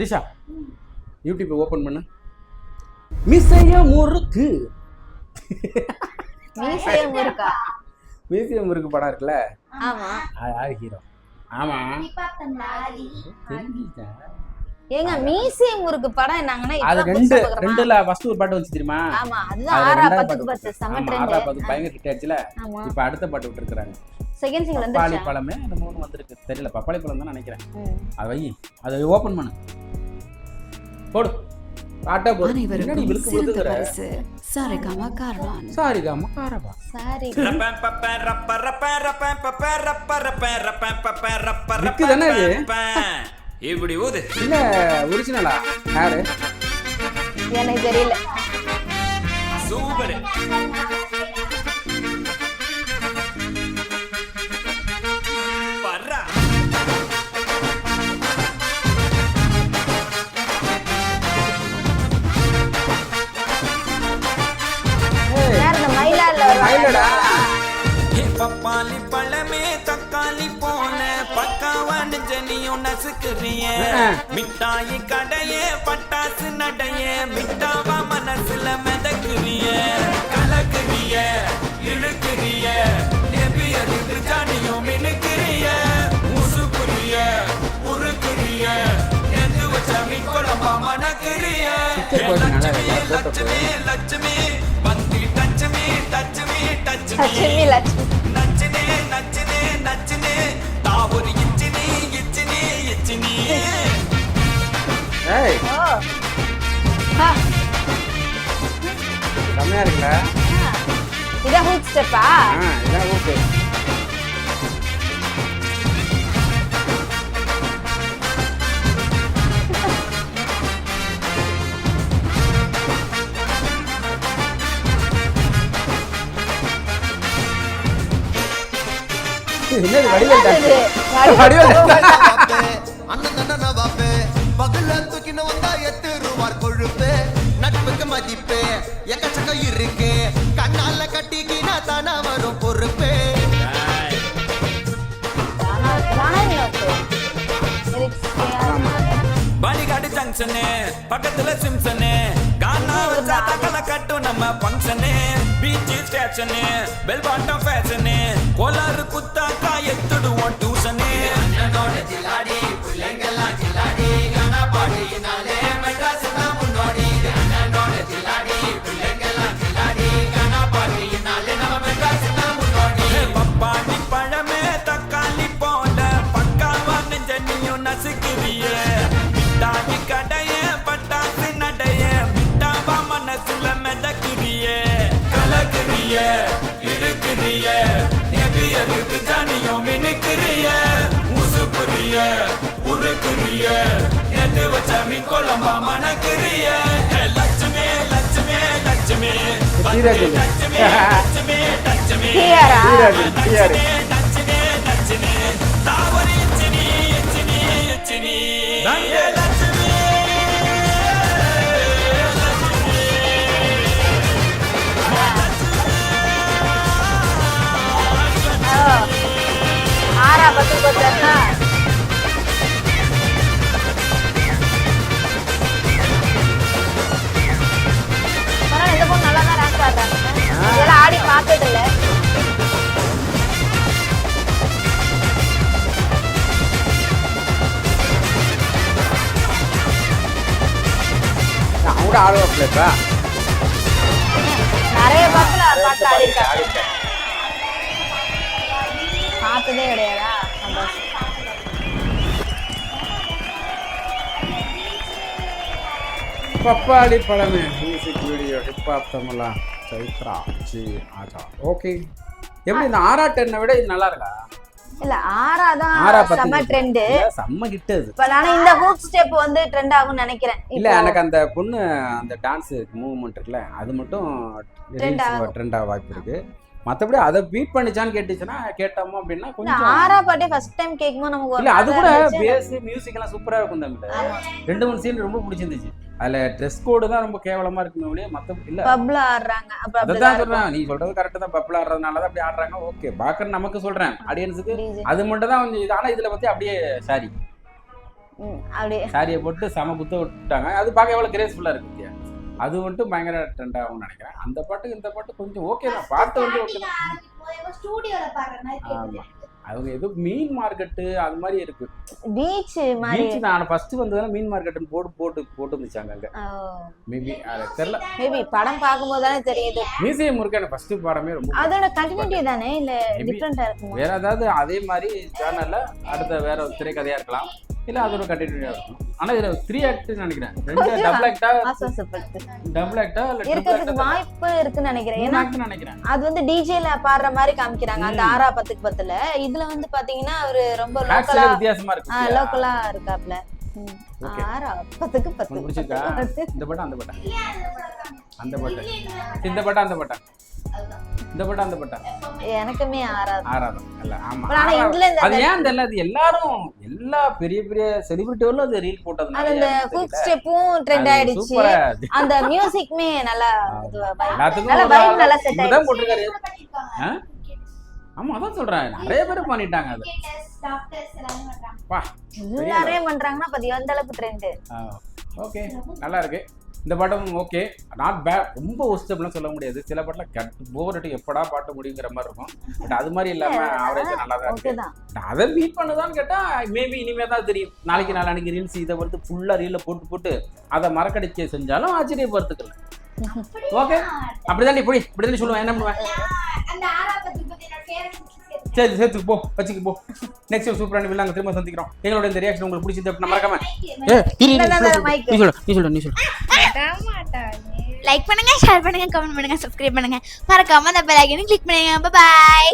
Risha YouTube open பண்ணு. மிசைய முறுக்கு மீசையம் இருக்கா? மியூசியம் முறுக்கு படம் இருக்குல்ல, ஆமா. யார் ஹீரோ? ஆமா ஏங்க மீசையம் இருக்கு படம் என்னங்கன்னா அது ரெண்டுல ஃபர்ஸ்ட் ஒரு பாட்டு வந்து தெரியுமா? ஆமா, அதுதான் 6-10 செம ட்ரெண்ட். 6-10 பயங்கர ஹிட் ஆயிடுச்சுல. இப்போ அடுத்த பாட்டு விட்டுருக்காங்க. செகண்ட் சிங்கிள் வந்து பப்பாளி பழமே அந்த மூணு வந்திருக்கு. தெரியல, பப்பாளி பழம் தான் நினைக்கிறேன். அது வை, அதை ஓபன் பண்ணு, போடு பாட்டா போடு. என்னடி விழுக்கு விழுக்குற? சாரிகாமா கார்வான். சாரிகாமா காரவா. சாரி விக்கு தானே இது? இப்படி ஊது. இல்ல ஒரிஜினலா? யாரு? எனக்கு தெரியல. சூப்பர். பர்ரா யார் இந்த மயிலால மயிலடா. பப்பாளி பழமே தக்காளி போல பக்காவான ஜனியும் நசுக்குறிய மிட்டாயி கடைய பட்டாசு நடைய மிட்டாவா மனசுல மிதக்குறிய கலக்குறிய இழுக்குறிய நெபியது ஜானியும் மினுக்குறிய முசுக்குறிய உருக்குறிய எது வச்ச மிக்கொழம்பா மணக்குறிய லட்சுமி லட்சுமி லட்சுமி வந்து டச்சுமி டச்சுமி டச்சுமி லட்சுமி நச்சினே நச்சினே நச்சினே தாவூர் இச்சினி இச்சினி இச்சினி. ஏய் ஓ ஹா செம்மையா இருக்குல்ல? இத ஹூக் ஸ்டெப்பா? இதான் ஓகே. என்னது வடிவேல் டான்ஸ்? வடிவேல் அண்ணன் தண்டன வாப்பே பகல்ல தூக்கின வந்தா எத்துருவார் கொழுப்பு நட்புக்கு மதிப்பு எக்கச்சக்க இருக்கு கண்ணால கட்டிக்கினா தானா வரும் பொறுப்பு. பாலிகாடு ஜங்ஷனு பக்கத்துல சிம்சனு கானா வச்சா தக்கல கட்டும் நம்ம function beach station bell bottom fashion கோலாறு குத்தாக்கா எத்துடுவோம் டியூஷனு. அண்ணனோட ஜிலாடி பிள்ளைங்கெல்லாம் ஜிலாடி கானா பாடினாலே மெட்ராஸ் தான் முன்னோடி. அண்ணனோட ஜிலாடி பிள்ளைங்கெல்லாம் ஜிலாடி கானா பாடினாலே நம்ம மெட்ராஸ் தான் முன்னோடி. பப்பாளி பழமே தக்காளி போல பக்காவா நெஞ்சனியும் நசுக்கிறிய மிட்டாயி கடைய பட்டாசு நடைய மிட்டாவா மனசுல மிதக்குறிய கலக்குறிய இழுக்குறிய நெபியது ஜானியும் மினுக்குறிய முசுக்குறிய உருக்குறிய எது வச்ச மிக்கொழம்பா மணக்குறிய லட்சுமி லட்சுமி லட்சுமி லட்சுமி லட்சுமி லட்சுமி ஹியரா லட்சுமி லட்சுமி லட்சுமி தாவரி இச்சினி இச்சினி இச்சினி லட்சுமி. ஆறா பத்து பத்தா இந்த பொண்ணு நல்லா தான் டான்ஸ் ஆடுறாங்க. இதெல்லாம் ஆடி பார்த்தது இல்ல. அவங்க ஆடுவாப்ல இப்ப. நிறைய பாட்டுல பாட்டு ஆடி இருக்காங்க. பார்த்ததே கிடையாதா? பப்பாளி பழமே மியூசிக் வீடியோ ஹிப்ஹாப் தமிழா சைத்ரா ஜி ஆஜா. ஓகே, எப்படி இந்த ஆராட்டனை விட இது நல்லா இருக்கா? இல்ல ஆறாதான் செம்ம ட்ரெண்ட், செம்ம ஹிட் அது. பட் ஆனா இந்த ஹூக் ஸ்டெப் வந்து ட்ரெண்ட் ஆகும்னு நினைக்கிறேன். இல்ல எனக்கு அந்த பொண்ணு அந்த டான்ஸ் மூவ்மெண்ட் இருக்குல்ல அது மட்டும் ட்ரெண்ட் ஆக வாய்ப்பு இருக்கு. மற்றபடி அதை பீட் பண்ணிச்சான்னு கேட்டுச்சுன்னா கேட்டோமோ அப்படின்னா கொஞ்சம் ஆறா பாட்டே ஃபர்ஸ்ட் டைம் கேட்கும்போது நமக்கு இல்ல அது கூட பேஸ் மியூசிக் எல்லாம் சூப்பரா இருக்கும். தம்பி 2-3 சீன் ரொம்ப பிடிச்சிருந்துச்சு. அதுல ட்ரெஸ் கோடு தான் ரொம்ப கேவலமா இருக்குமே ஒழிய மத்தபடி இல்ல. பப்ல ஆடுறாங்க. அதான் சொல்றேன், நீ சொல்றது கரெக்ட் தான். பப்ல ஆடுறதுனால தான் அப்படி ஆடுறாங்க. ஓகே, பாக்கர் நமக்கு சொல்றேன், ஆடியன்ஸுக்கு அது மட்டும் தான் கொஞ்சம் இது. ஆனா இதுல பத்தி அப்படியே சாரி அப்படியே சாரியை போட்டு செம குத்த விட்டுட்டாங்க. அது பார்க்க எவ்வளவு கிரேஸ்ஃபுல்லா இருக்கு இல்லையா? அது மட்டும் பயங்கர ட்ரெண்ட் ஆகும்னு நினைக்கிறேன். அந்த பாட்டுக்கு இந்த பாட்டு கொஞ்சம் ஓகே தான், பாட்டு வந்து ஓகே தான். ஸ்டூடியோல பாக்குற மாதிரி ஆமா, அவங்க ஏதோ மீன் மார்க்கெட்டு அது மாதிரி இருக்கு. பீச் மாதிரி பீச் நான் ஃபர்ஸ்ட் வந்ததால மீன் மார்க்கெட்டுன்னு போட்டு இருந்துச்சாங்க அங்க. மேபி அது தெரியல, மேபி படம் பார்க்கும்போது தானே தெரியுது. மியூசியம் இருக்கு. எனக்கு ஃபர்ஸ்ட் படமே ரொம்ப அதோட கண்டினியூட்டி தானே இல்ல Maybe. டிஃபரெண்டா இருக்குமா? வேற ஏதாவது அதே மாதிரி சேனல்ல அடுத்த வேற ஒரு திரைக்கதையா இருக்கலாம், இல்ல அதோட கண்டினியூட்டியா இருக்கும். ஆனா இதுல 3 ஆக்ட் நினைக்கிறேன். 2 டபுள் ஆக்டா இல்ல இருக்கிறதுக்கு வாய்ப்பு இருக்குன்னு நினைக்கிறேன். ஏன்னா நினைக்கிறேன். அது வந்து டிஜேல பாடுற மாதிரி காமிக்கிறாங்க அந்த 6 10க்கு 10ல. இதுல வந்து பாத்தீங்கன்னா அவரு ரொம்ப லோக்கலா வித்தியாசமா இருக்கு. லோக்கலா இருக்காப்ல. Okay. 6 10க்கு 10 உங்களுக்கு பிடிச்சிருக்கா இந்த பாட்டு அந்த பாட்டு அந்த பாட்டு இந்த பாட்டு அந்த பாட்டு இந்த பாட்டு அந்த பாட்டு எனக்குமே ஆறாது இல்ல. ஆமா, ஆனா இதுல அது ஏன் தெரியல, அது எல்லா பெரிய பெரிய செலிபிரிட்டிகளும் அது ரீல் போட்டதுனால அந்த குக் ஸ்டெப்பும் ட்ரெண்ட் ஆயிடுச்சு. சூப்பரா அந்த மியூசிக்மே நல்லா எல்லாத்துக்கும் நல்ல vibe நல்லா செட் இதான் ஆயிடுச்சு. போட்டிருக்காரு. ஆமா, அதான் சொல்றேன், நிறைய பேர் பண்ணிட்டாங்க அது. பா, எல்லாரும் பண்றாங்கன்னா அப்ப எந்த அளவுக்கு ட்ரெண்ட். ஓகே, நல்லா இருக்கு. இந்த பாட்டும் ஓகே, நாட் பேட். ரொம்ப ஒஸ்டபிள்லாம் சொல்ல முடியாது. சில பாட்டுல போர் அடி எப்படா பாட்டு முடியுங்கிற மாதிரி இருக்கும். பட் அது மாதிரி இல்லாம ஆவரேஜா நல்லா தான் இருக்கு. நான் அதை மீட் பண்ணுதான்னு கேட்டா மேபி இனிமே தான் தெரியும். நாளைக்கு நாளைக்கு ரீல்ஸ் இதை வந்து ஃபுல்லா ரீல்ல போட்டு அதை மறக்கடிக்க செஞ்சாலும் ஆச்சரியப்படுத்துக்கல. ஓகே, அப்படிதான் இப்படிதான் சொல்லுவேன். என்ன பண்ணுவேன்? சரி, சேர்த்து போ, வச்சுக்கு போ. நெக்ஸ்ட் சூப்பரான வில்லாங்க திரும்ப சந்திக்கிறோம். எங்களோட இந்த ரியாக்ஷன் உங்களுக்கு பிடிச்சது மறக்காம நீ சொல்லு. லைக் பண்ணுங்க, ஷேர் பண்ணுங்க, கமெண்ட் பண்ணுங்க, சப்ஸ்கிரைப் பண்ணுங்க, மறக்காம அந்த பெல் ஐகானை கிளிக் பண்ணுங்க. Bye by.